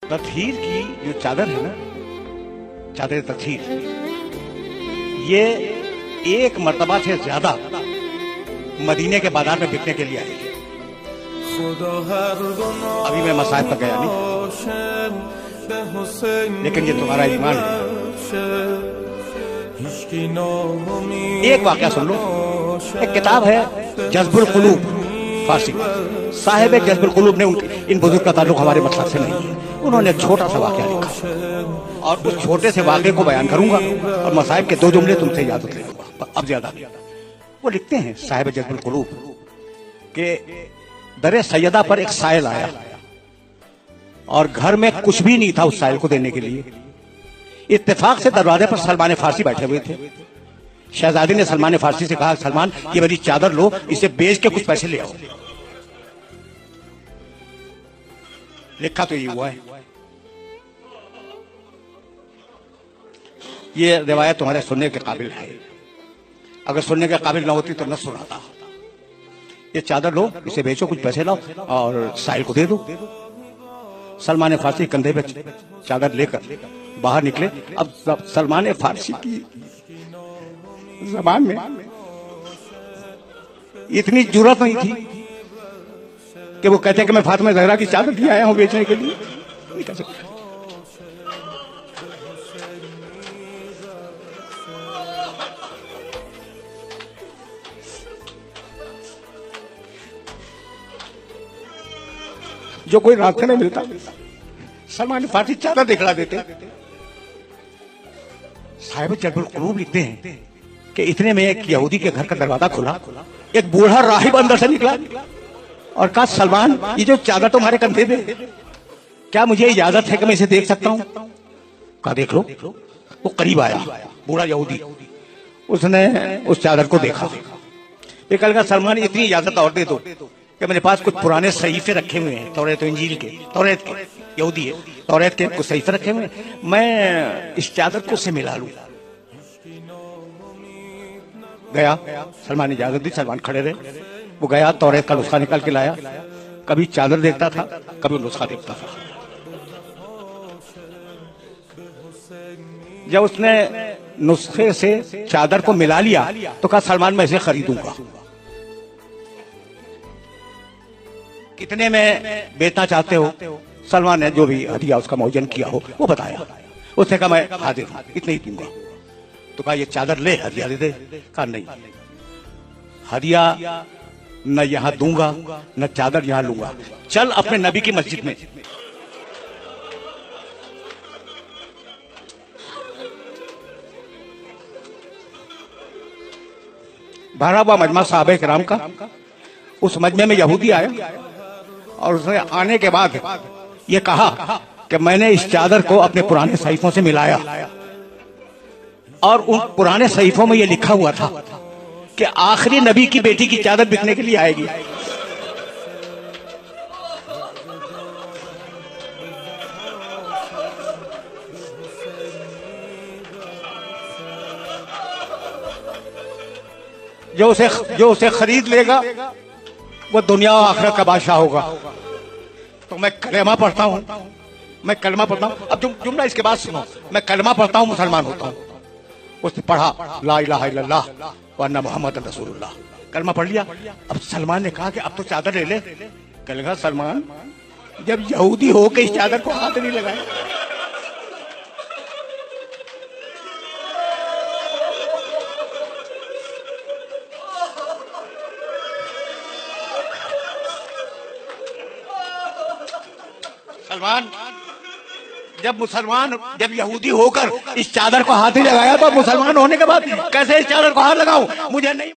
तत्हीर की जो चादर है ना, चादर तत्हीर, ये एक मर्तबा से ज्यादा मदीने के बाजार में बिकने के लिए आई है। अभी मैं मसाजिद तक गया नहीं, लेकिन ये तुम्हारा ईमान है। एक वाकया सुन लो। एक किताब है जज्बुल कुलूब, फारसी, साहिब जज्बुल कुलूब ने इन बुजुर्ग का ताल्लुक हमारे मसलक से नहीं है। उन्होंने एक छोटा सा वाकया लिखा और उस छोटे से वाकये को बयान करूंगा और मसाइब के दो जुमले तुमसे इजाजत ले लूंगा। अब ज्यादा वो लिखते हैं साहिब जज्बुल कुलूब के दरे सैयदा पर एक साइल आया और घर में कुछ भी नहीं था उस साइल को देने के लिए। इत्तेफाक से दरवाजे पर सलमान फारसी बैठे हुए थे। शहजादी ने सलमान फारसी से कहा, सलमान ये मेरी चादर लो, इसे बेच के कुछ पैसे ले आओ। लिखा तो ये हुआ है। ये रिवायत तुम्हारे सुनने के काबिल है। अगर सुनने के काबिल ना होती तो न सुनाता। ये चादर लो, इसे बेचो, कुछ पैसे लाओ और साहिल को दे दो। सलमान फारसी कंधे पे चादर लेकर बाहर निकले। अब सलमान फारसी की ज़बान में इतनी जुर्रत नहीं थी कि वो कहते कि मैं फातिमा ज़हरा की चादर भी आया हूं बेचने के लिए। नहीं कह सकता। जो कोई रास्ते में मिलता सलमान फारसी चादर दिखला देते। साहिब जज्बुल कुलूब लिखते हैं कि इतने में एक यहूदी के घर का दरवाजा खुला। एक बूढ़ा राहिब अंदर से निकला और कहा, सलमान ये जो चादर तुम्हारे कंधे पे, क्या मुझे इजाजत है कि मैं इसे देख सकता हूं? कहा देख लो। वो करीब आया, बूढ़ा यहूदी। उसने उस चादर को देखा। ये कहा, सलमान इतनी इजाजत और दे दो कि मेरे पास कुछ पुराने सहीफे रखे हुए हैं, तौरात इंजील के, तौरात के, यहूदी है, तौरात के कुछ सहीफे रखे हुए हैं, मैं इस चादर को उससे मिला लूं। गया, सलमान ने इजाजत दी, सलमान खड़े रहे। वो गया, तौरात का नुस्खा निकाल के लाया। कभी चादर देखता था, कभी नुस्खा देखता था। जब उसने नुस्खे से चादर को मिला लिया तो कहा, सलमान मैं इसे खरीदूंगा। कितने में बेचना चाहते हो? सलमान ने जो भी हदिया उसका मौजन किया हो वो बताया। उसने कहा मैं हाजिर हूं, इतने ही दूंगा। तो कहा ये चादर ले, हदिया दे दे। कहा नहीं, हदिया न यहां दूंगा न चादर यहां लूंगा। चल अपने नबी की मस्जिद में। भरा हुआ मजमा साहबे किराम का। उस मजमे में यहूदी आया और उसने आने के बाद ये कहा कि मैंने इस चादर को अपने पुराने सहीफों से मिलाया और उन पुराने सहीफों में ये लिखा हुआ था कि आखिरी नबी की बेटी की चादर बिकने के लिए आएगी। जो उसे खरीद लेगा वो दुनिया और आखिरत का बादशाह होगा। तो मैं कलमा पढ़ता हूँ, मैं कलमा पढ़ता हूँ। अब जुमला इसके बाद सुनो। मैं कलमा पढ़ता हूँ, मुसलमान होता हूँ। उसने पढ़ा ला इलाहा इल्लल्लाह व अन्ना मुहम्मद रसूलुल्लाह। कलमा पढ़ लिया। अब सलमान ने कहा कि अब तो चादर ले ले। कहा सलमान जब यहूदी हो के इस चादर को हाथ नहीं लगाए। सलमान जब यहूदी होकर इस चादर को हाथ ही लगाया तो मुसलमान होने के बाद कैसे इस चादर को हाथ लगाऊं? मुझे नहीं